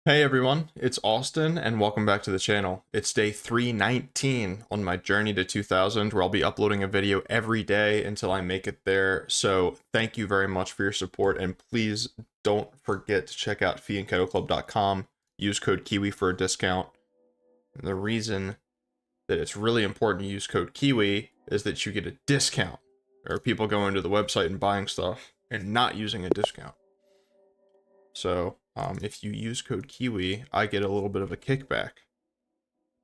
Hey everyone, it's Austin and welcome back to the channel. It's day 319 on my journey to 2000 where I'll be uploading a video every day until I make it there. So thank you very much for your support and please don't forget to check out feeandkettleclub.com. Use code KIWI for a discount. And the reason that it's really important to use code KIWI is that you get a discount. There are people going to the website and buying stuff and not using a discount. So if you use code KIWI, I get a little bit of a kickback.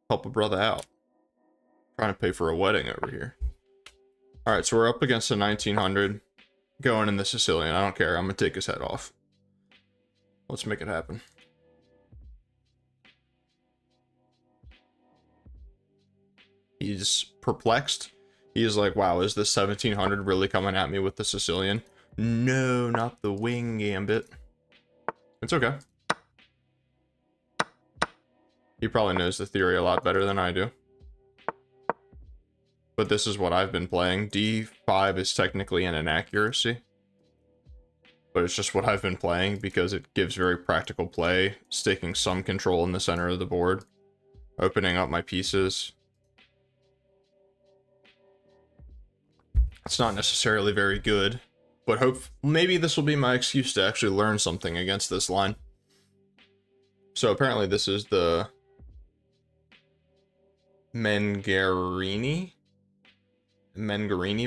Help a brother out. Trying to pay for a wedding over here. Alright, so we're up against a 1900. Going in the Sicilian. I don't care. I'm going to take his head off. Let's make it happen. He's perplexed. He's like, wow, is this 1700 really coming at me with the Sicilian? No, not the wing gambit. It's okay. He probably knows the theory a lot better than I do. But this is what I've been playing. D5 is technically an inaccuracy. But it's just what I've been playing because it gives very practical play, staking some control in the center of the board, opening up my pieces. It's not necessarily very good, but maybe this will be my excuse to actually learn something against this line. So apparently this is the Mengarini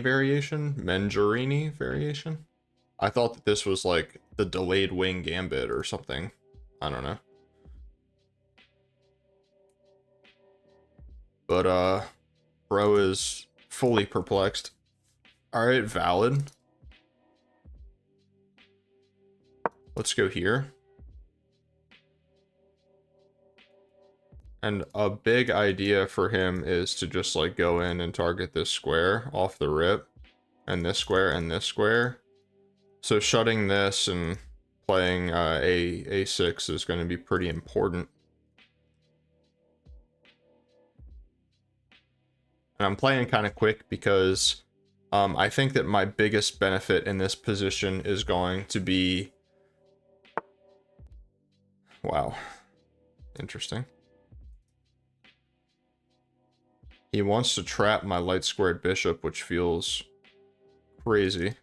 variation. I thought that this was like the delayed wing gambit or something. I don't know. But bro is fully perplexed. Alright, valid. Let's go here. And a big idea for him is to just like go in and target this square off the rip, and this square and this square. So shutting this and playing A6 is going to be pretty important. And I'm playing kind of quick because I think that my biggest benefit in this position is going to be... Wow. Interesting. He wants to trap my light squared bishop, which feels crazy,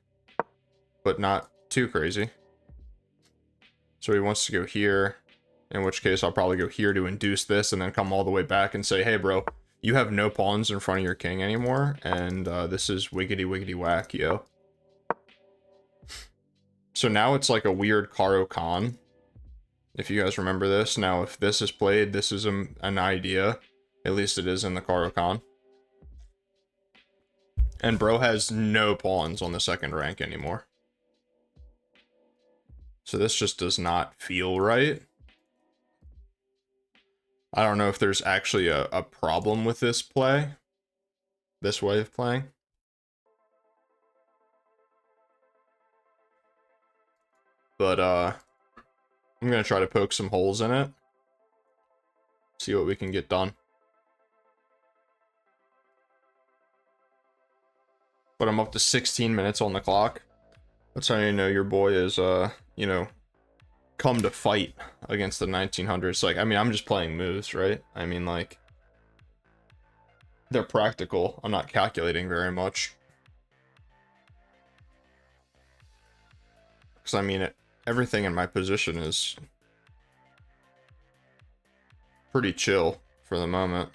but not too crazy. So he wants to go here, in which case I'll probably go here to induce this and then come all the way back and say, hey bro, you have no pawns in front of your king anymore, and this is wiggity wiggity whack, yo. So now it's like a weird Caro Kann, if you guys remember this. Now if this is played, this is an idea. At least it is in the Caro Kann. And bro has no pawns on the second rank anymore. So this just does not feel right. I don't know if there's actually a problem with this play. This way of playing. But I'm gonna try to poke some holes in it. See what we can get done. But I'm up to 16 minutes on the clock. That's how you know your boy is, you know, come to fight against the 1900s. Like, I mean, I'm just playing moves, right? I mean, like, they're practical. I'm not calculating very much. Because, I mean, everything in my position is pretty chill for the moment.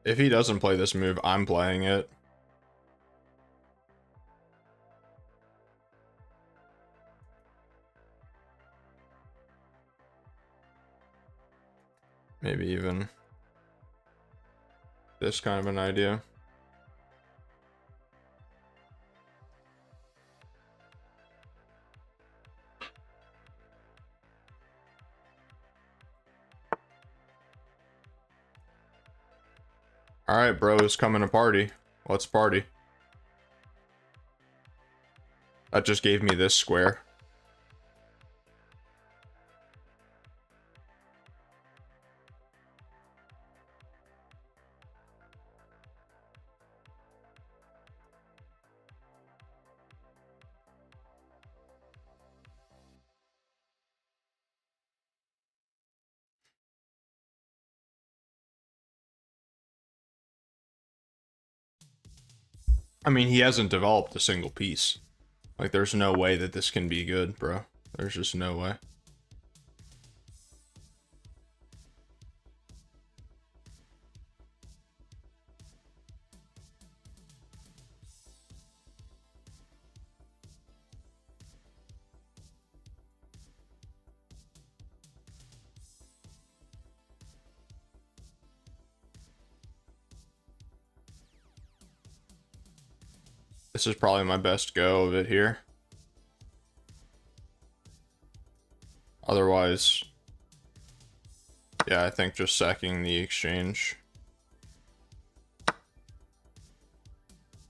If he doesn't play this move, I'm playing it. Maybe even this kind of an idea. Alright, bros, coming to party. Let's party. That just gave me this square. I mean, he hasn't developed a single piece. Like, there's no way that this can be good, bro. There's just no way. This is probably my best go of it here. Otherwise, yeah, I think just sacking the exchange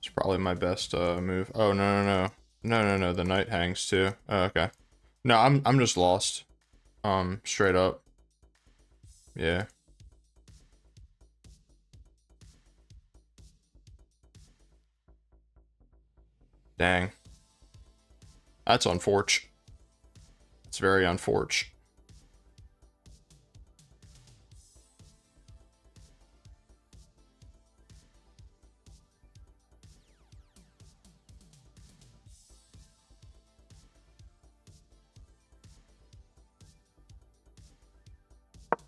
is probably my best move. Oh, no, no, no. No, no, no, the knight hangs too. Oh, okay. No, I'm just lost. Straight up. Yeah. Dang. That's unfortunate. It's very unfortunate.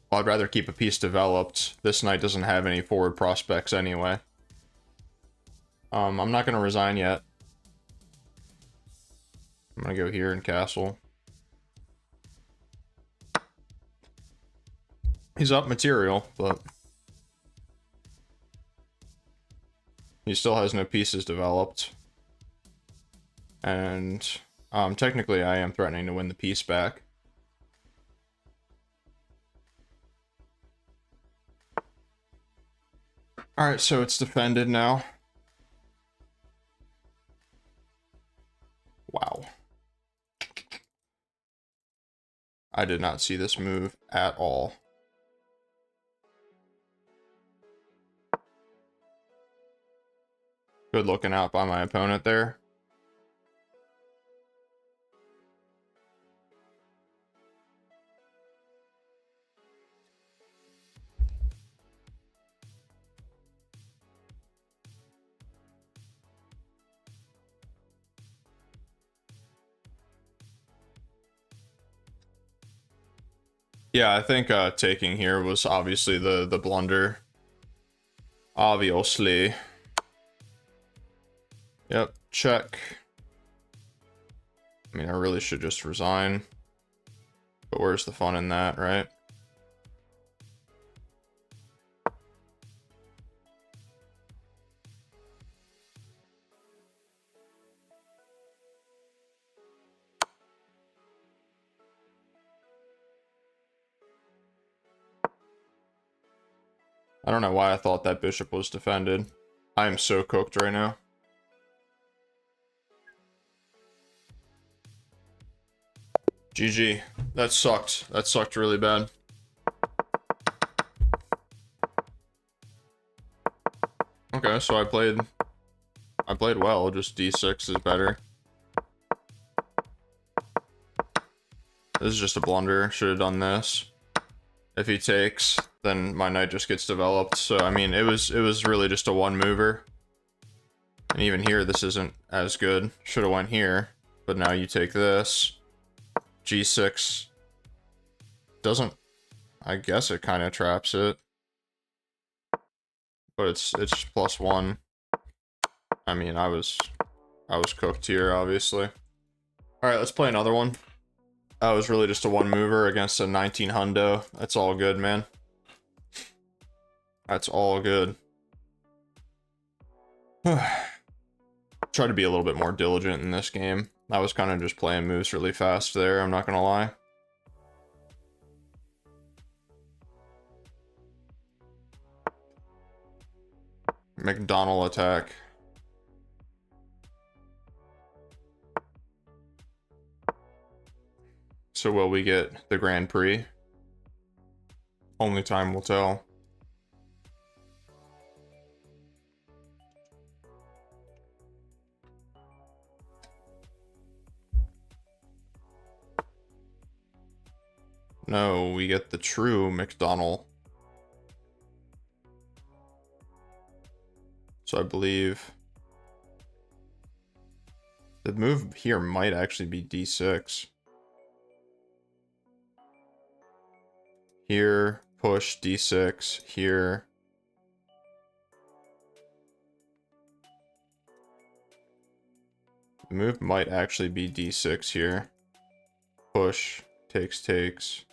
Well, I'd rather keep a piece developed. This knight doesn't have any forward prospects anyway. I'm not gonna resign yet. I'm gonna go here and castle. He's up material, but he still has no pieces developed. And technically I am threatening to win the piece back. Alright, so it's defended now. Wow. I did not see this move at all. Good looking out by my opponent there. Yeah, I think taking here was obviously the blunder. Obviously. Yep, check. I mean, I really should just resign. But where's the fun in that, right? I don't know why I thought that bishop was defended. I am so cooked right now. GG. That sucked. That sucked really bad. Okay, so I played well, just d6 is better. This is just a blunder. Should have done this. If he takes, then my knight just gets developed. So I mean, it was really just a one mover. And even here, this isn't as good. Should have went here, but now you take this. G6 doesn't. I guess it kind of traps it, but it's +1. I mean, I was cooked here, obviously. All right, let's play another one. That was really just a one mover against a 19 hundo. That's all good, man. That's all good. Try to be a little bit more diligent in this game. I was kind of just playing moves really fast there, I'm not gonna lie. McDonald attack. So will we get the Grand Prix? Only time will tell. No, we get the true McDonald. So I believe the move here might actually be d6. Here, push d6, here. The move might actually be d6 here. Push, takes.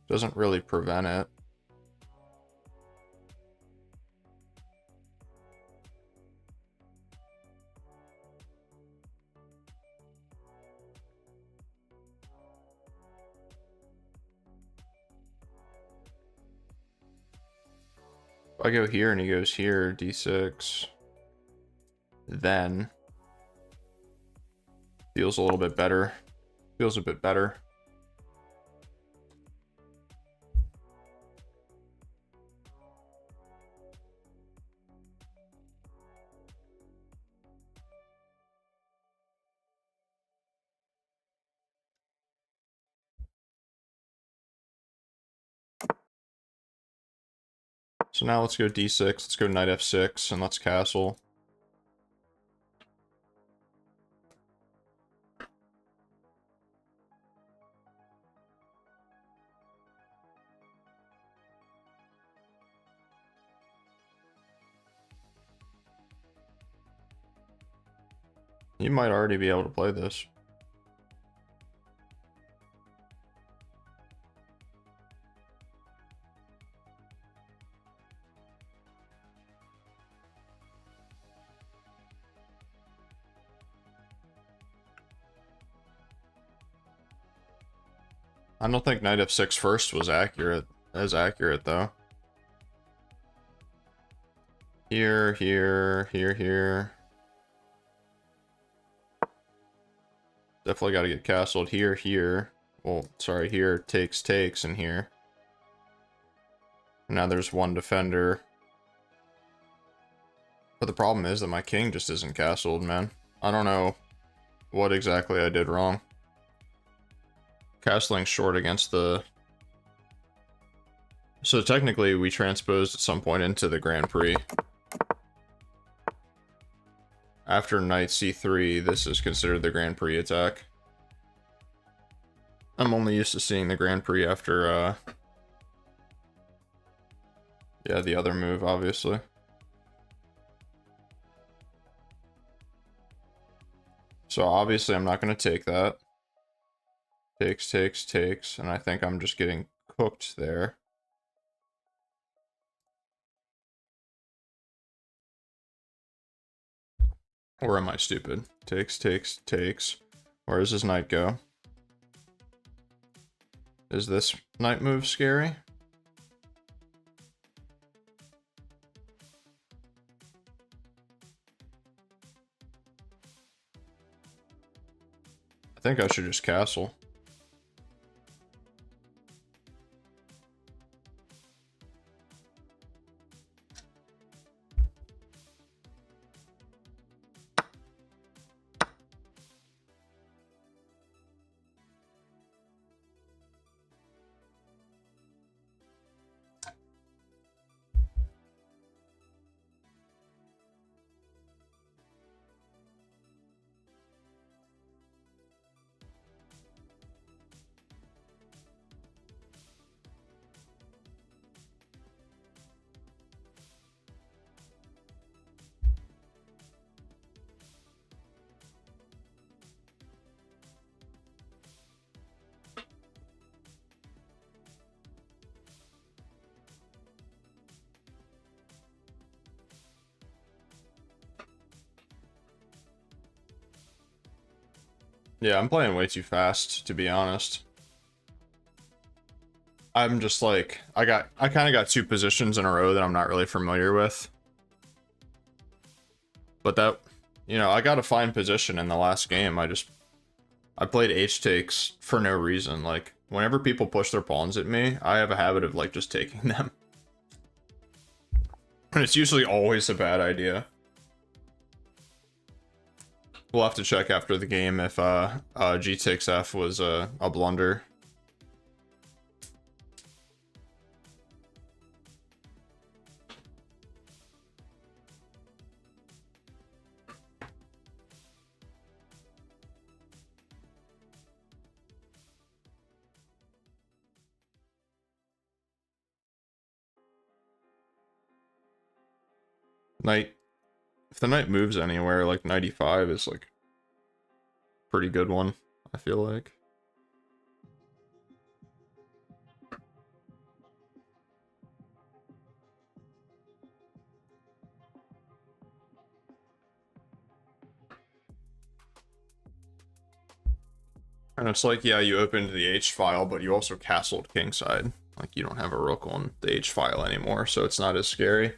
Doesn't really prevent it. If I go here and he goes here, d6, then feels a little bit better. Feels a bit better. So now let's go d6, let's go knight f6, and let's castle. You might already be able to play this. I don't think knight f6 first was accurate, though. Here. Definitely got to get castled here. Well, sorry, here, takes, and here. And now there's one defender. But the problem is that my king just isn't castled, man. I don't know what exactly I did wrong. Castling short against the... So technically we transposed at some point into the Grand Prix. After knight c3, this is considered the Grand Prix attack. I'm only used to seeing the Grand Prix after, yeah, the other move, obviously. So obviously I'm not going to take that. Takes, and I think I'm just getting cooked there. Or am I stupid? Takes. Where does his knight go? Is this knight move scary? I think I should just castle. Yeah, I'm playing way too fast, to be honest. I'm just like, I kind of got two positions in a row that I'm not really familiar with. But that, you know, I got a fine position in the last game. I just I played H takes for no reason. Like, whenever people push their pawns at me, I have a habit of, like, just taking them. And it's usually always a bad idea. We'll have to check after the game if G takes F was a blunder. Knight, if the knight moves anywhere, like 95 is like a pretty good one, I feel like. And it's like, yeah, you opened the H file, but you also castled kingside. Like, you don't have a rook on the H file anymore, so it's not as scary.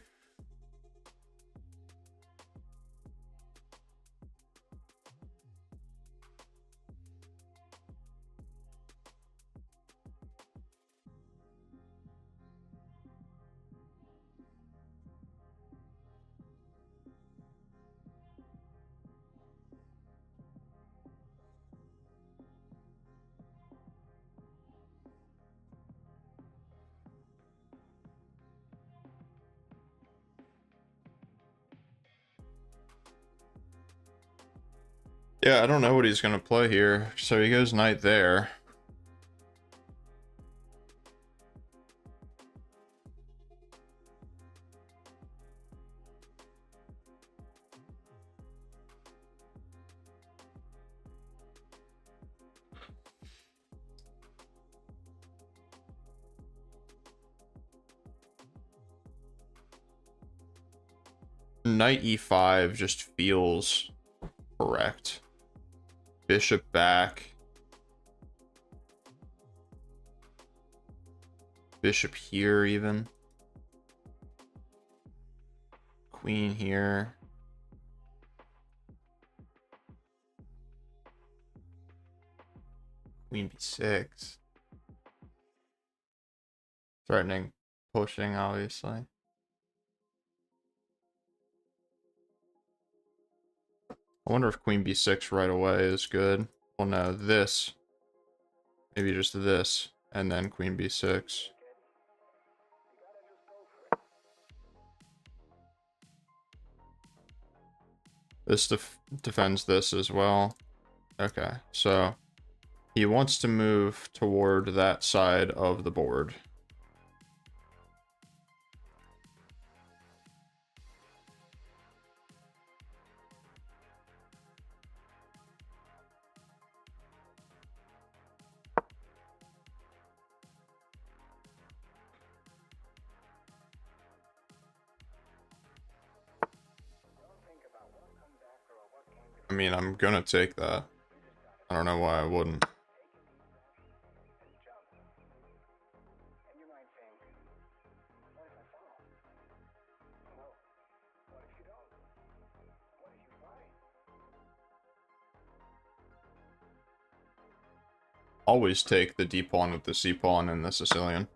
Yeah, I don't know what he's gonna play here. So he goes knight there. Knight e5 just feels correct. Bishop back. Bishop here even. Queen here. Queen b6. Threatening pushing, obviously. I wonder if queen b6 right away is good. Well, no, this. Maybe just this. And then queen b6. This defends this as well. Okay, so he wants to move toward that side of the board. I mean, I'm gonna take that. I don't know why I wouldn't. Always take the D pawn with the C pawn and the Sicilian.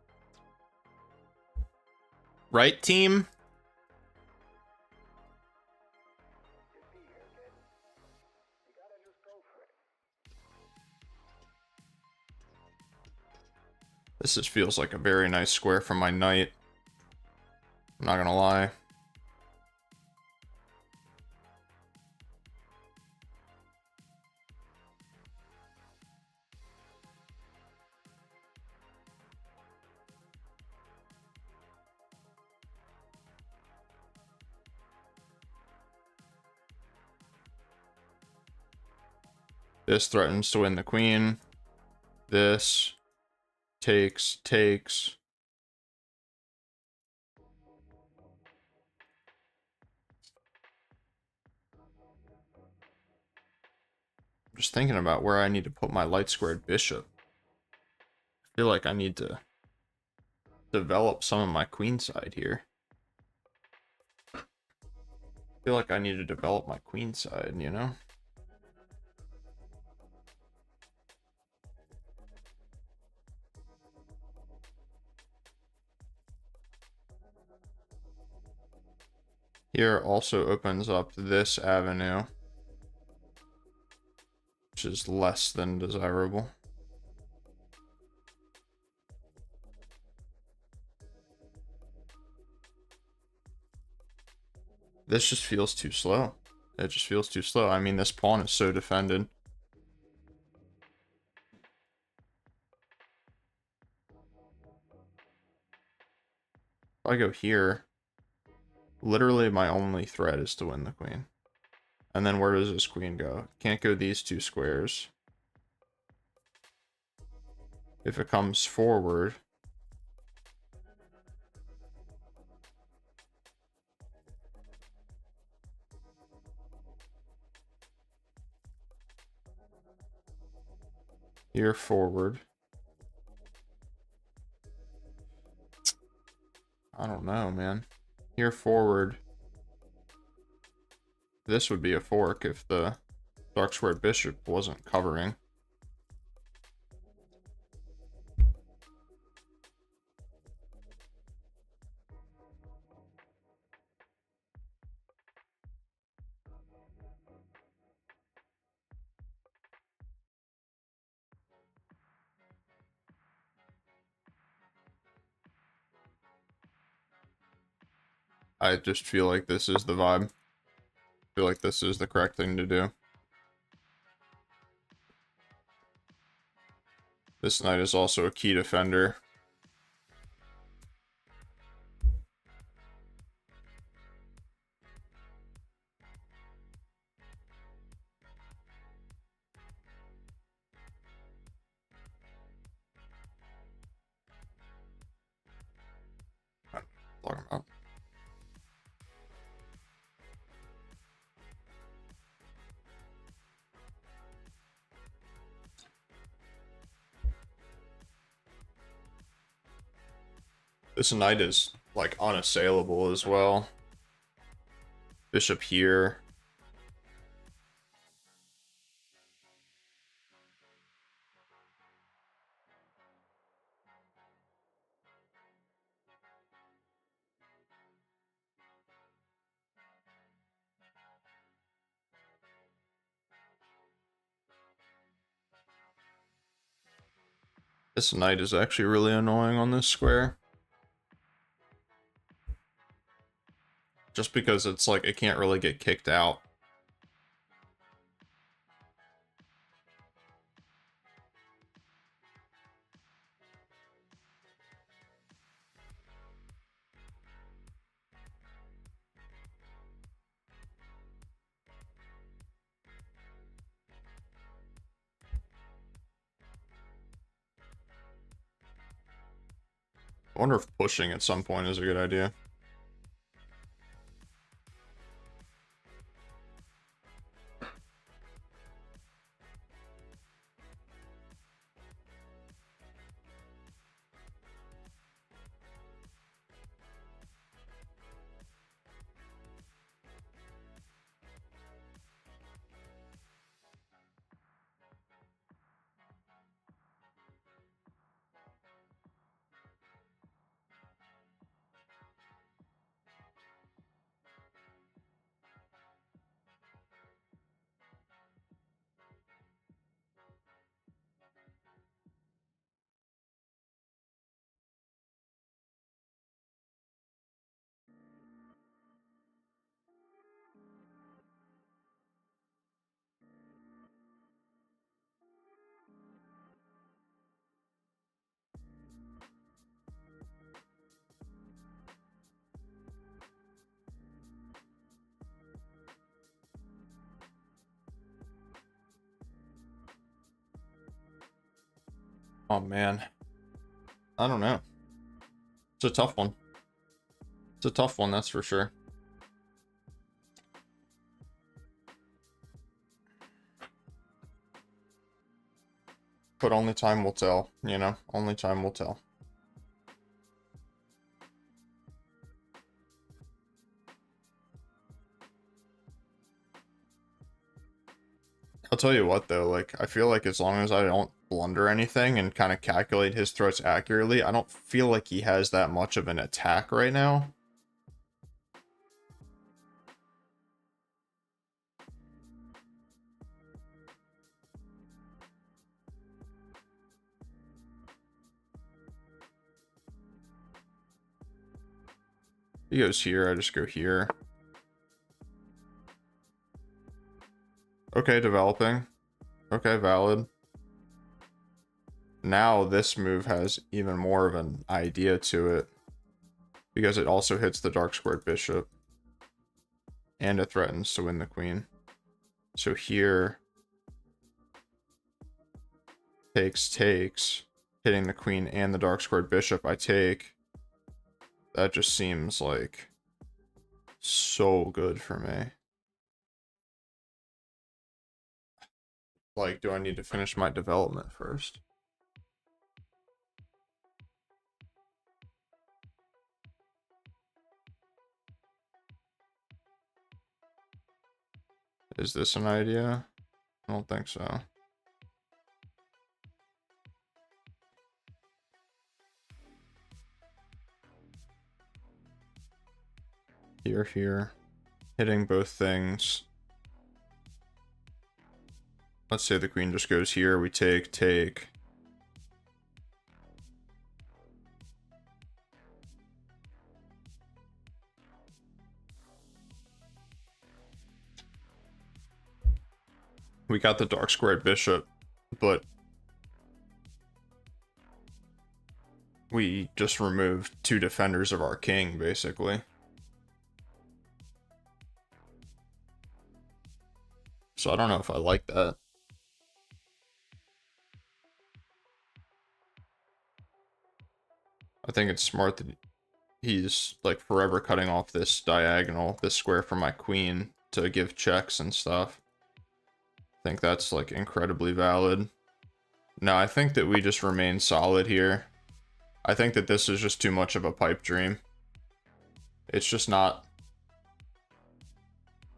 Right, team? This just feels like a very nice square for my knight. I'm not gonna lie. This threatens to win the queen. This takes. I'm just thinking about where I need to put my light squared bishop. I feel like I need to develop some of my queen side here. I feel like I need to develop my queen side, you know? Here also opens up this avenue, which is less than desirable. This just feels too slow. It just feels too slow. I mean, this pawn is so defended. If I go here, literally my only threat is to win the queen. And then where does this queen go? Can't go these two squares. If it comes forward, here forward. I don't know, man. Here forward. This would be a fork if the dark square bishop wasn't covering. I just feel like this is the vibe. I feel like this is the correct thing to do. This knight is also a key defender. What I'm talking about. This knight is like unassailable as well. Bishop here. This knight is actually really annoying on this square. Just because it's like it can't really get kicked out. I wonder if pushing at some point is a good idea. Oh man. I don't know. It's a tough one. It's a tough one, that's for sure. But only time will tell, you know? Only time will tell. I'll tell you what though, like, I feel like as long as I don't blunder anything and kind of calculate his throws accurately, I don't feel like he has that much of an attack right now. He goes here, I just go here. Okay, developing. Okay, valid. Now this move has even more of an idea to it, because it also hits the dark squared bishop. And it threatens to win the queen. So here, takes, hitting the queen and the dark squared bishop, I take. That just seems like so good for me. Like, do I need to finish my development first? Is this an idea? I don't think so. Here. Hitting both things. Let's say the queen just goes here. We take. We got the dark squared bishop, but we just removed 2 defenders of our king, basically. So I don't know if I like that. I think it's smart that he's like forever cutting off this diagonal, this square from my queen to give checks and stuff. I think that's like incredibly valid. No, I think that we just remain solid here. I think that this is just too much of a pipe dream. It's just not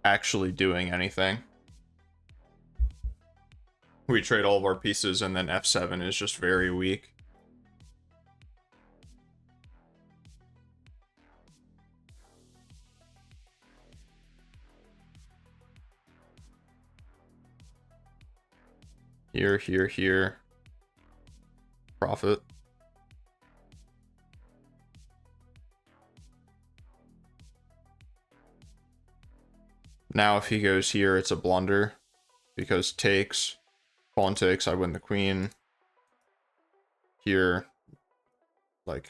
actually doing anything. We trade all of our pieces and then f7 is just very weak. Here. Profit. Now if he goes here, it's a blunder. Because takes, pawn takes, I win the queen. Here, like,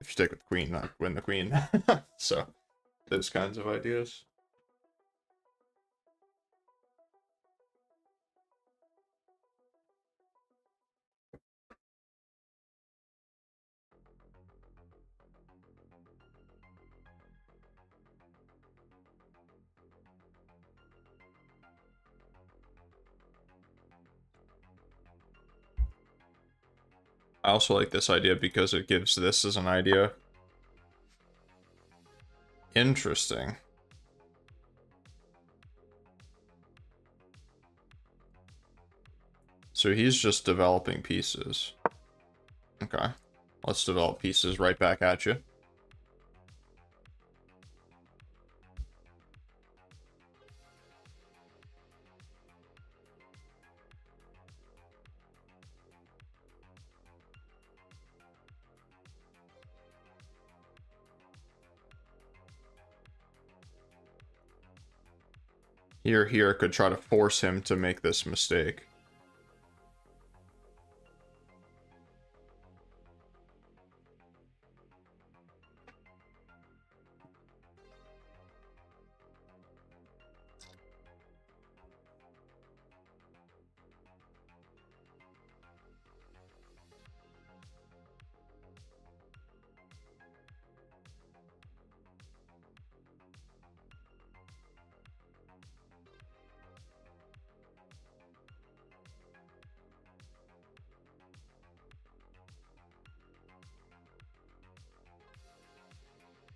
if you take with the queen, I win the queen. So, those kinds of ideas. I also like this idea because it gives this as an idea. Interesting. So he's just developing pieces. Okay. Let's develop pieces right back at you. Here could try to force him to make this mistake.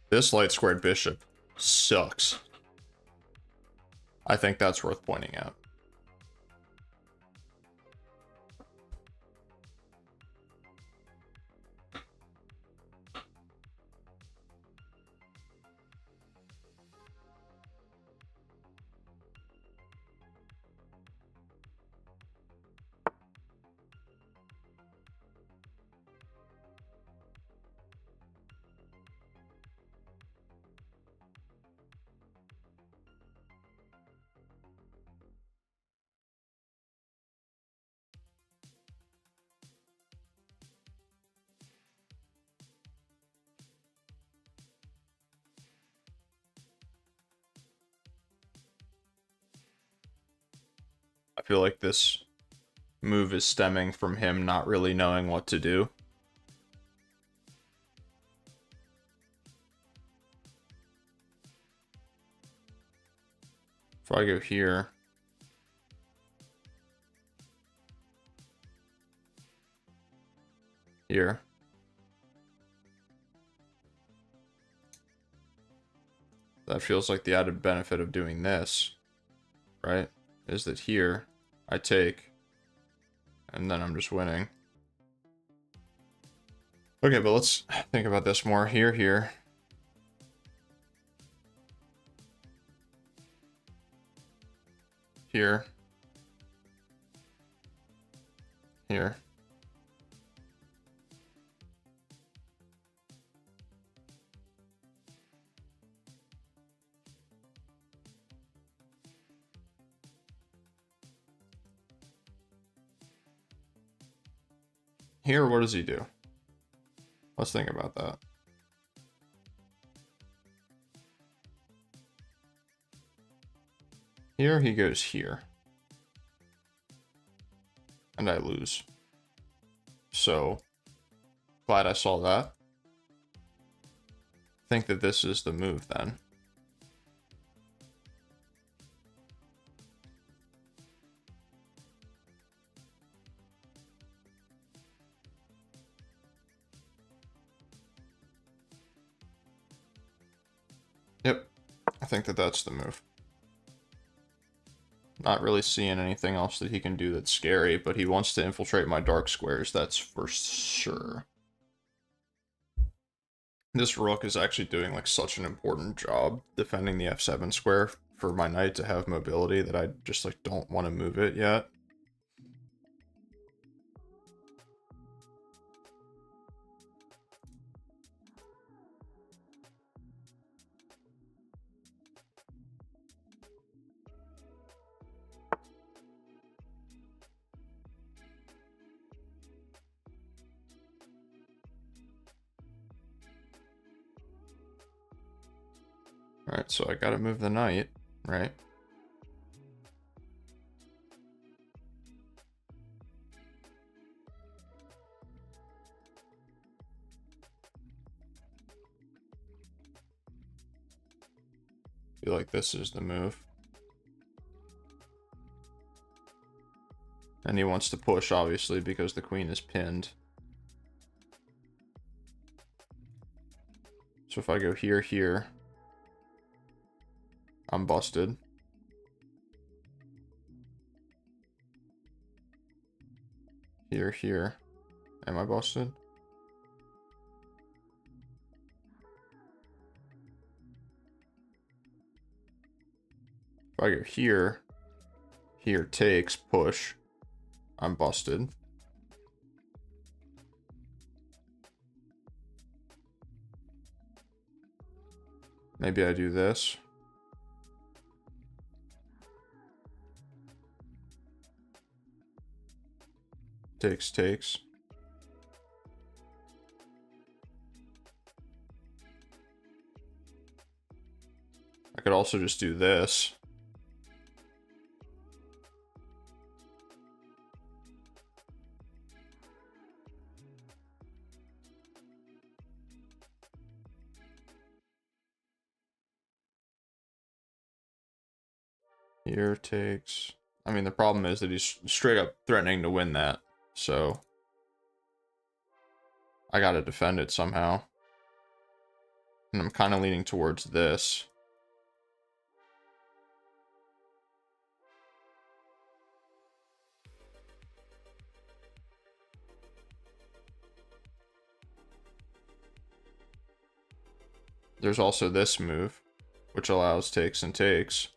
This light squared bishop sucks. I think that's worth pointing out. feel like this move is stemming from him not really knowing what to do. If I go here, here, that feels like the added benefit of doing this, right? Is that here I take, and then I'm just winning. Okay, but let's think about this more. Here, here. Here. Here. Here, what does he do? Let's think about that. Here, he goes here. And I lose. So, glad I saw that. Think that this is the move then. Yep, I think that that's the move. Not really seeing anything else that he can do that's scary, but he wants to infiltrate my dark squares, that's for sure. This rook is actually doing like such an important job defending the f7 square for my knight to have mobility that I just like don't want to move it yet. Alright, so I gotta move the knight, right? Feel like this is the move. And he wants to push, obviously, because the queen is pinned. So if I go here, here, I'm busted. Here, here. Am I busted? If I go here, here takes, push, I'm busted. Maybe I do this. Takes, takes. I could also just do this. Here takes. I mean, the problem is that he's straight up threatening to win that. So I gotta defend it somehow. And I'm kind of leaning towards this. There's also this move, which allows takes and takes.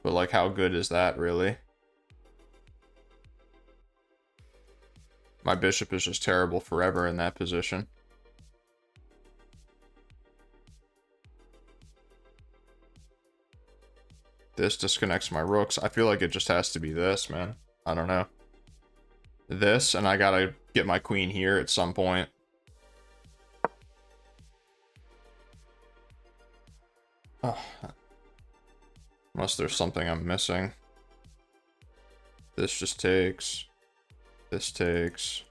But like, how good is that really? My bishop is just terrible forever in that position. This disconnects my rooks. I feel like it just has to be this, man. I don't know. This, and I gotta get my queen here at some point. Oh. Unless there's something I'm missing. This just takes. This takes.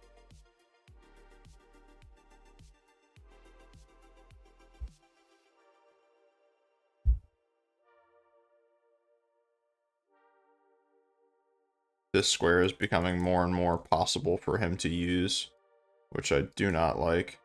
This square is becoming more and more possible for him to use, which I do not like.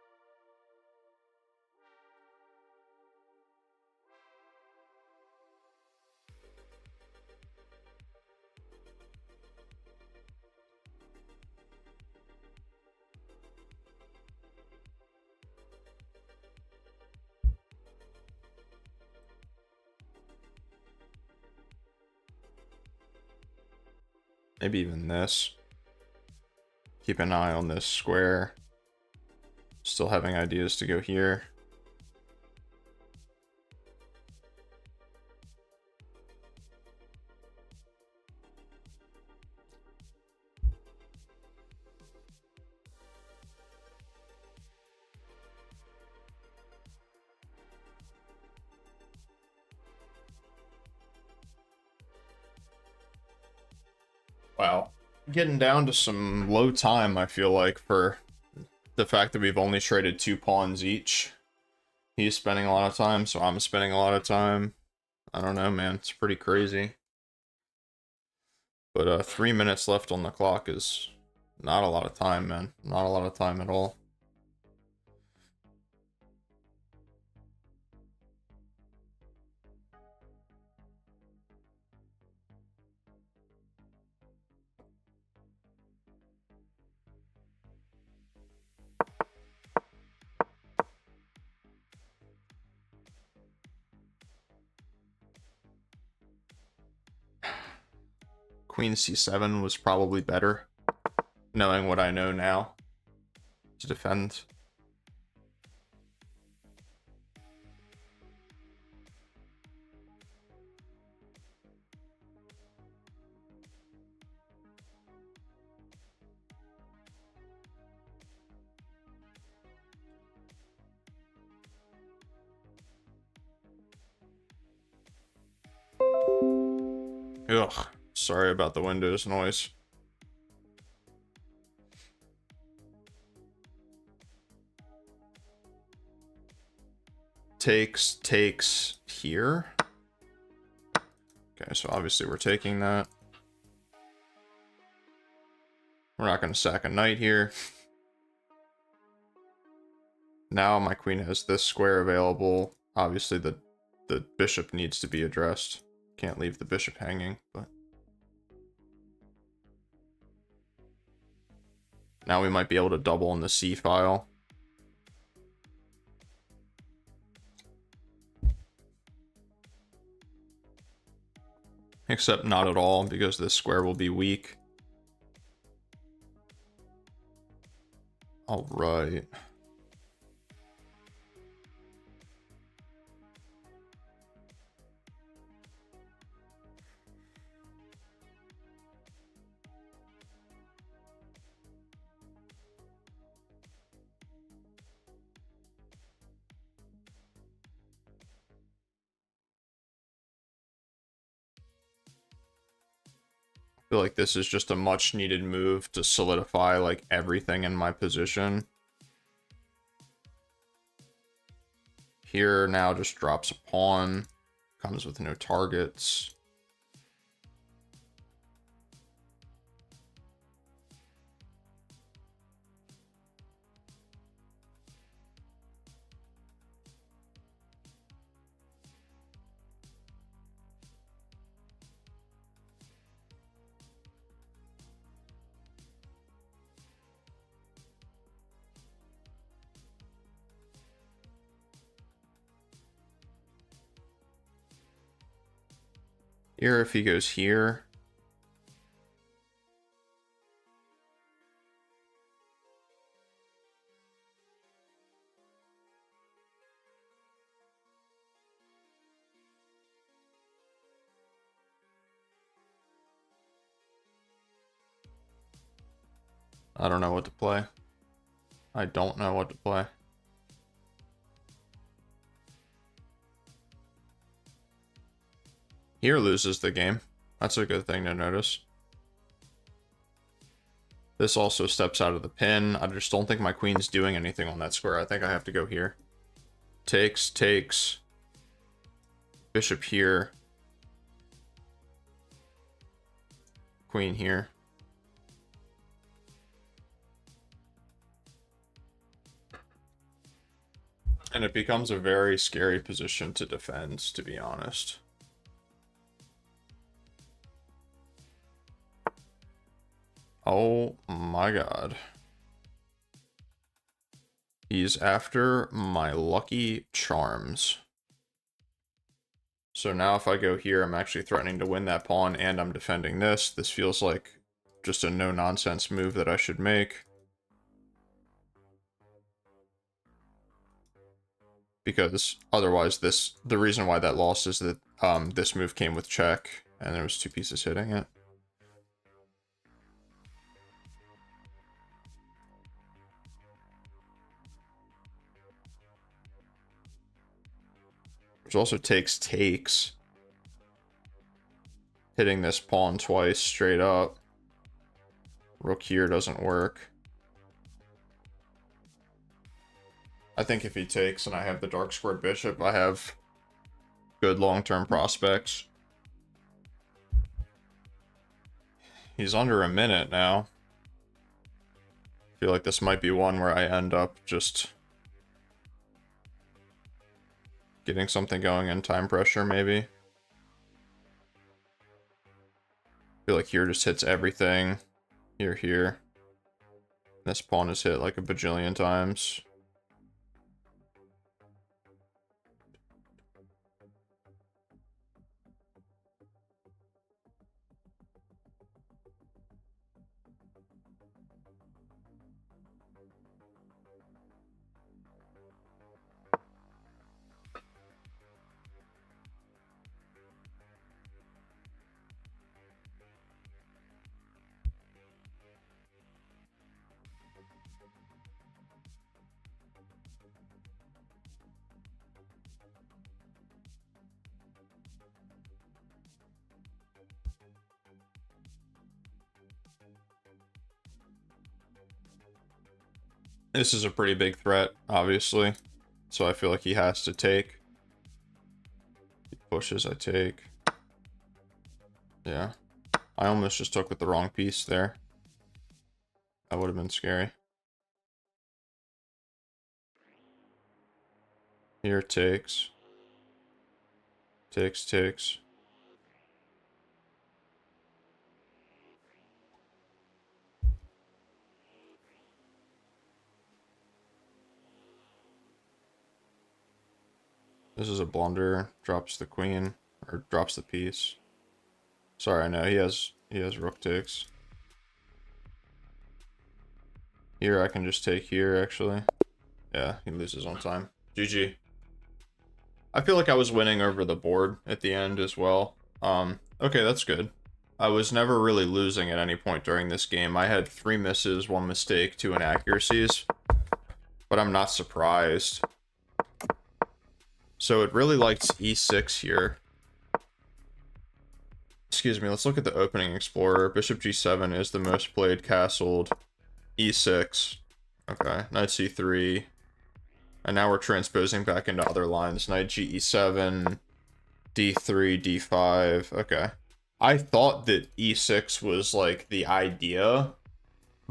Maybe even this. Keep an eye on this square. Still having ideas to go here. Wow. Getting down to some low time, I feel like, for the fact that we've only traded 2 pawns each. He's spending a lot of time, so I'm spending a lot of time. I don't know, man. It's pretty crazy. But 3 minutes left on the clock is not a lot of time, man. Not a lot of time at all. Queen c7 was probably better, knowing what I know now, to defend. Ugh, sorry about the Windows noise. Takes here. Okay, so obviously we're taking that. We're not going to sack a knight here. Now my queen has this square available. Obviously the bishop needs to be addressed. Can't leave the bishop hanging, but now we might be able to double in the c file. Except not at all, because this square will be weak. All right. I feel like this is just a much needed move to solidify like everything in my position. Here now just drops a pawn, comes with no targets. Here, if he goes here, I don't know what to play. I don't know what to play. Here loses the game. That's a good thing to notice. This also steps out of the pin. I just don't think my queen's doing anything on that square. I think I have to go here. Takes, takes. Bishop here. Queen here. And it becomes a very scary position to defend, to be honest. Oh my god. He's after my lucky charms. So now if I go here, I'm actually threatening to win that pawn, and I'm defending this. This feels like just a no-nonsense move that I should make. Because otherwise the reason why that lost is that this move came with check, and there was 2 pieces hitting it. Which also takes. Hitting this pawn twice straight up. Rook here doesn't work. I think if he takes and I have the dark squared bishop, I have good long-term prospects. He's under a minute now. I feel like this might be one where I end up just getting something going in time pressure, maybe. I feel like here just hits everything. Here. This pawn is hit like a bajillion times. This is a pretty big threat, obviously. So I feel like he has to take. He pushes, I take. Yeah. I almost just took with the wrong piece there. That would have been scary. Here takes. Takes. This is a blunder. Drops the queen, or drops the piece. Sorry, no, he has rook takes. Here I can just take here, actually. Yeah, he loses on time. GG. I feel like I was winning over the board at the end as well. Okay, that's good. I was never really losing at any point during this game. I had 3 misses, 1 mistake, 2 inaccuracies. But I'm not surprised. So it really likes e6 here. Excuse me, let's look at the opening explorer. Bishop g7 is the most played castled. e6. Okay, knight c3. And now we're transposing back into other lines. Knight ge7, d3, d5. Okay. I thought that e6 was like the idea,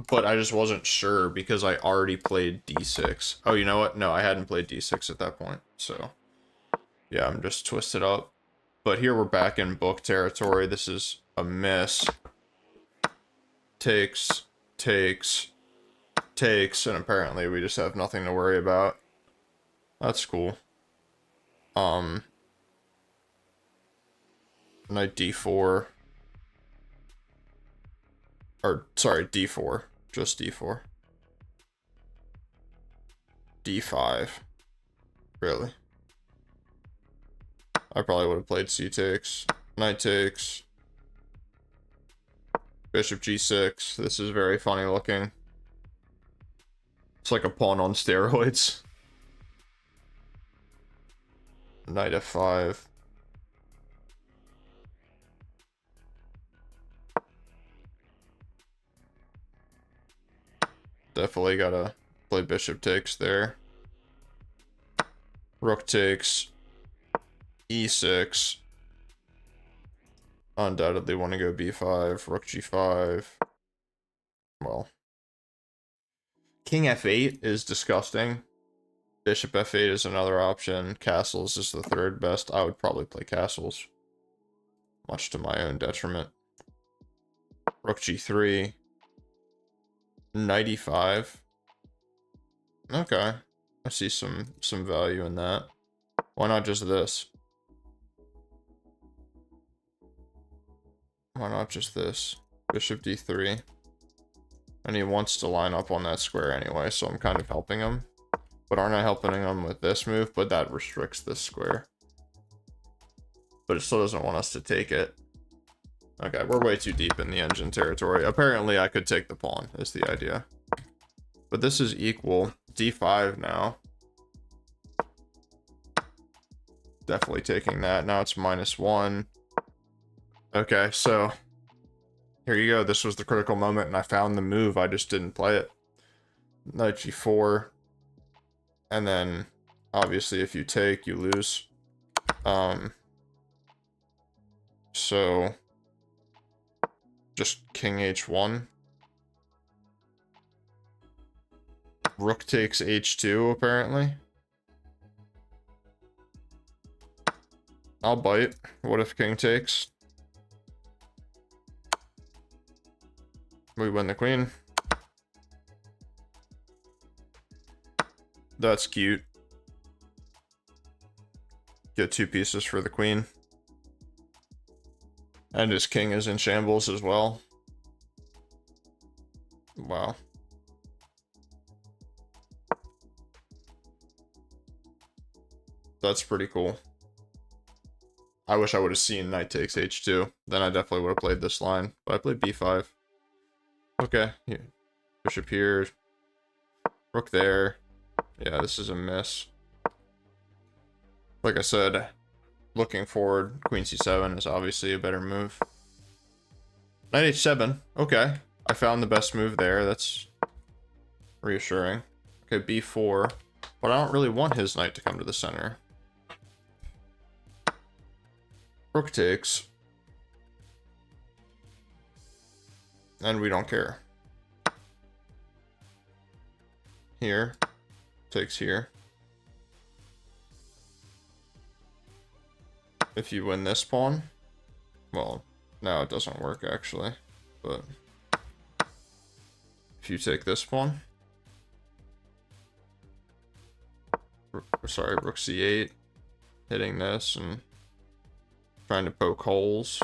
but I just wasn't sure because I already played d6. Oh, you know what? No, I hadn't played d6 at that point. So, yeah, I'm just twisted up. But here we're back in book territory. This is a miss. Takes, and apparently we just have nothing to worry about. That's cool. Knight d4. Or, sorry, d4. Just d4. d5. Really? I probably would have played c takes. Knight takes. Bishop g6. This is very funny looking. It's like a pawn on steroids. Knight f5. Definitely gotta play bishop takes there. Rook takes e6. Undoubtedly want to go b5, rook g5. Well, king f8 is disgusting. Bishop f8 is another option. Castles is the third best. I would probably play castles, much to my own detriment. Rook g3. Knight e5. Okay, I see some value in that. Why not just this? Why not just this? Bishop d3. And he wants to line up on that square anyway, so I'm kind of helping him. But aren't I helping him with this move? But that restricts this square. But it still doesn't want us to take it. Okay, we're way too deep in the engine territory. Apparently I could take the pawn, is the idea. But this is equal. d5 now. Definitely taking that. Now it's -1. Okay, so here you go. This was the critical moment, and I found the move. I just didn't play it. Knight g4. And then, obviously, if you take, you lose. So, just king h1. Rook takes h2, apparently. I'll bite. What if king takes? We win the queen. That's cute. Get 2 pieces for the queen. And his king is in shambles as well. Wow. That's pretty cool. I wish I would have seen knight takes h2. Then I definitely would have played this line. But I played b5. Okay. Here. Bishop here. Rook there. Yeah, this is a miss. Like I said, looking forward, queen c7 is obviously a better move. Knight h7. Okay. I found the best move there. That's reassuring. Okay, b4. But I don't really want his knight to come to the center. Rook takes. And we don't care. Here. Takes here. If you win this pawn. Well, no, it doesn't work actually. But if you take this pawn. Sorry, rook c8. Hitting this and trying to poke holes.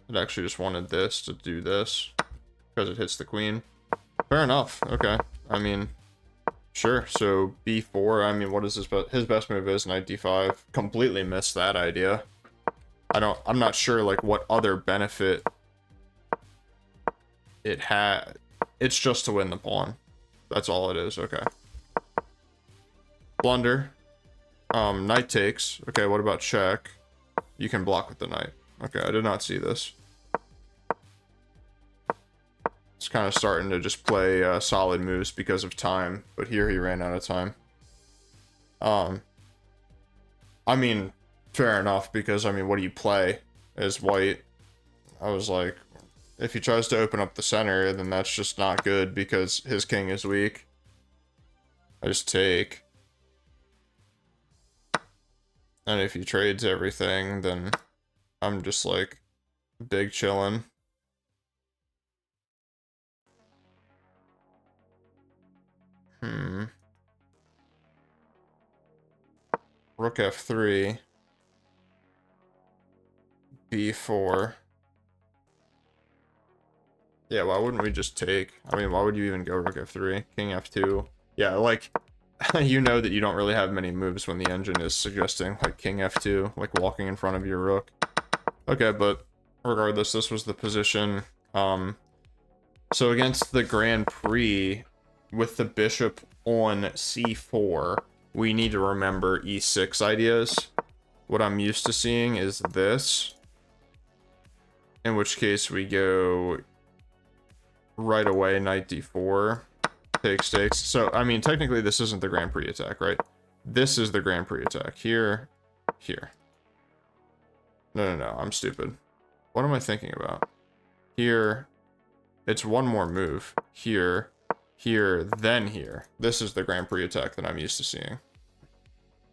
It actually just wanted this to do this because it hits the queen. Fair enough. Okay. I mean, sure. So b4. I mean, what is his best move is knight d5. Completely missed that idea. I'm not sure like what other benefit it had. It's just to win the pawn. That's all it is. Okay. Blunder. Knight takes. Okay, what about check? You can block with the knight. Okay, I did not see this. It's kind of starting to just play solid moves because of time, but here he ran out of time. I mean, fair enough, because, I mean, what do you play as white? I was like, if he tries to open up the center, then that's just not good because his king is weak. I just take. And if he trades everything, then I'm just like big chillin'. Rook f3. b4. Yeah, why wouldn't we just take? I mean, why would you even go rook f3? King f2. Yeah, like, you know that you don't really have many moves when the engine is suggesting, like, king f2, like walking in front of your rook. Okay, but regardless, this was the position. So against the Grand Prix, with the bishop on c4, we need to remember e6 ideas. What I'm used to seeing is this, in which case we go right away knight d4, takes. So, I mean, technically this isn't the Grand Prix attack, right? This is the Grand Prix attack. Here. No, I'm stupid. What am I thinking about? Here. It's one more move. Here, then here. This is the Grand Prix attack that I'm used to seeing.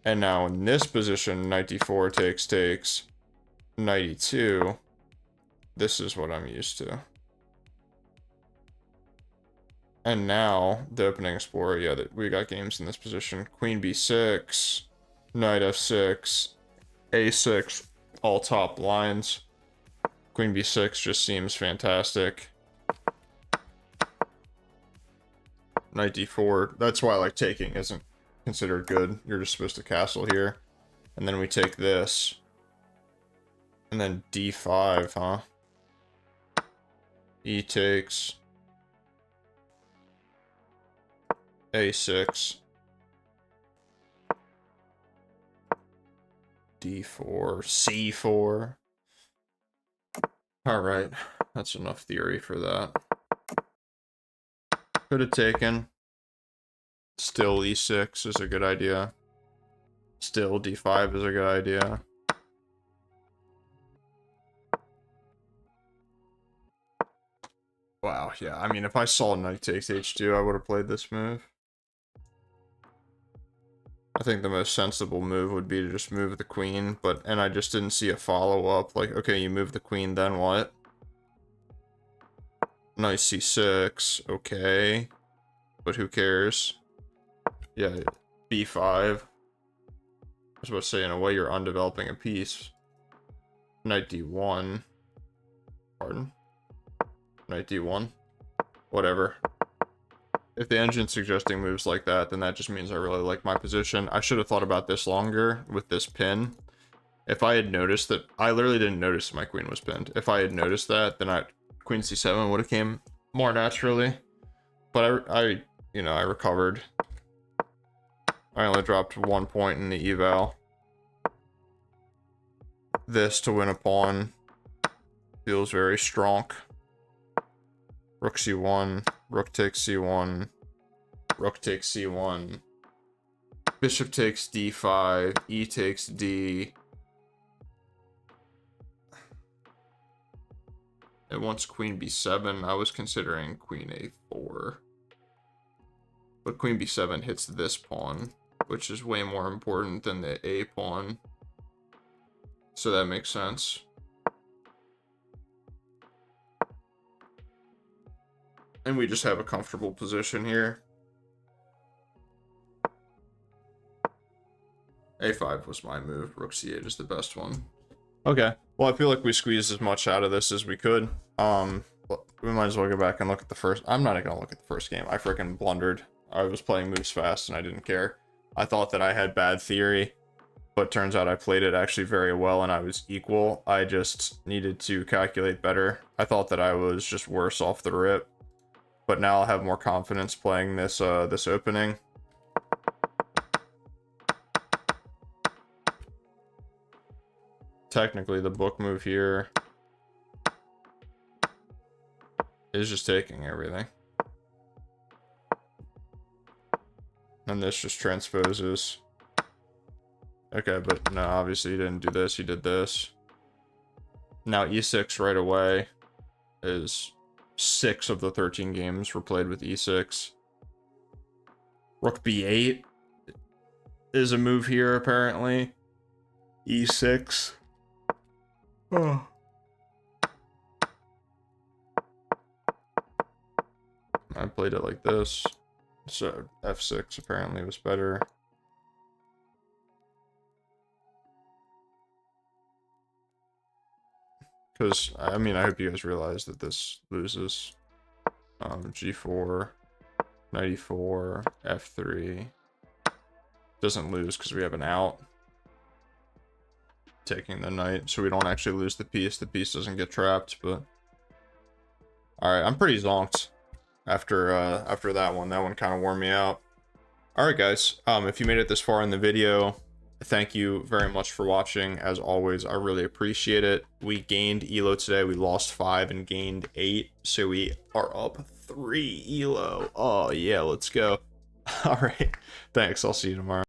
And now in this position, knight d4 takes, knight e2. This is what I'm used to. And now, the opening explorer, yeah, we got games in this position. Queen b6, knight f6, a6, all top lines. Queen b6 just seems fantastic. Knight d4, that's why, like, taking isn't considered good. You're just supposed to castle here. And then we take this. And then d5, huh? E takes. A6. D4. C4. Alright. That's enough theory for that. Could have taken. Still E6 is a good idea. Still D5 is a good idea. Wow, yeah. I mean, if I saw knight takes H2, I would have played this move. I think the most sensible move would be to just move the queen, and I just didn't see a follow-up. Like, okay, you move the queen, then what? Knight C6, okay. But who cares? Yeah, B5. I was about to say, in a way, you're undeveloping a piece. Knight D1. Pardon? Knight D1. Whatever. If the engine's suggesting moves like that, then that just means I really like my position. I should have thought about this longer with this pin. If I had noticed that, I literally didn't notice my queen was pinned. If I had noticed that, then queen c7 would have came more naturally. But I recovered. I only dropped 1 point in the eval. This to win a pawn feels very strong. Rook c1, rook takes c1, rook takes c1, bishop takes d5, e takes d. And once queen b7, I was considering queen a4. But queen b7 hits this pawn, which is way more important than the a pawn. So that makes sense. And we just have a comfortable position here. A5 was my move. Rook c8 is the best one. Okay. Well, I feel like we squeezed as much out of this as we could. We might as well go back and look at the first. I'm not gonna look at the first game. I freaking blundered. I was playing moves fast and I didn't care. I thought that I had bad theory, but turns out I played it actually very well and I was equal. I just needed to calculate better. I thought that I was just worse off the rip. But now I'll have more confidence playing this this opening. Technically, the book move here is just taking everything. And this just transposes. Okay, but no, obviously he didn't do this, he did this. Now e6 right away is 6 of the 13 games were played with e6. Rook b8 is a move here, apparently. e6. Oh. I played it like this. So f6 apparently was better. Because, I mean, I hope you guys realize that this loses. G4, knight e4, f3. Doesn't lose because we have an out. Taking the knight, so we don't actually lose the piece. The piece doesn't get trapped, but... Alright, I'm pretty zonked after that one. That one kind of wore me out. Alright, guys. If you made it this far in the video, thank you very much for watching. As always, I really appreciate it. We gained ELO today. We lost 5 and gained 8. So we are up 3 ELO. Oh, yeah, let's go. All right. Thanks. I'll see you tomorrow.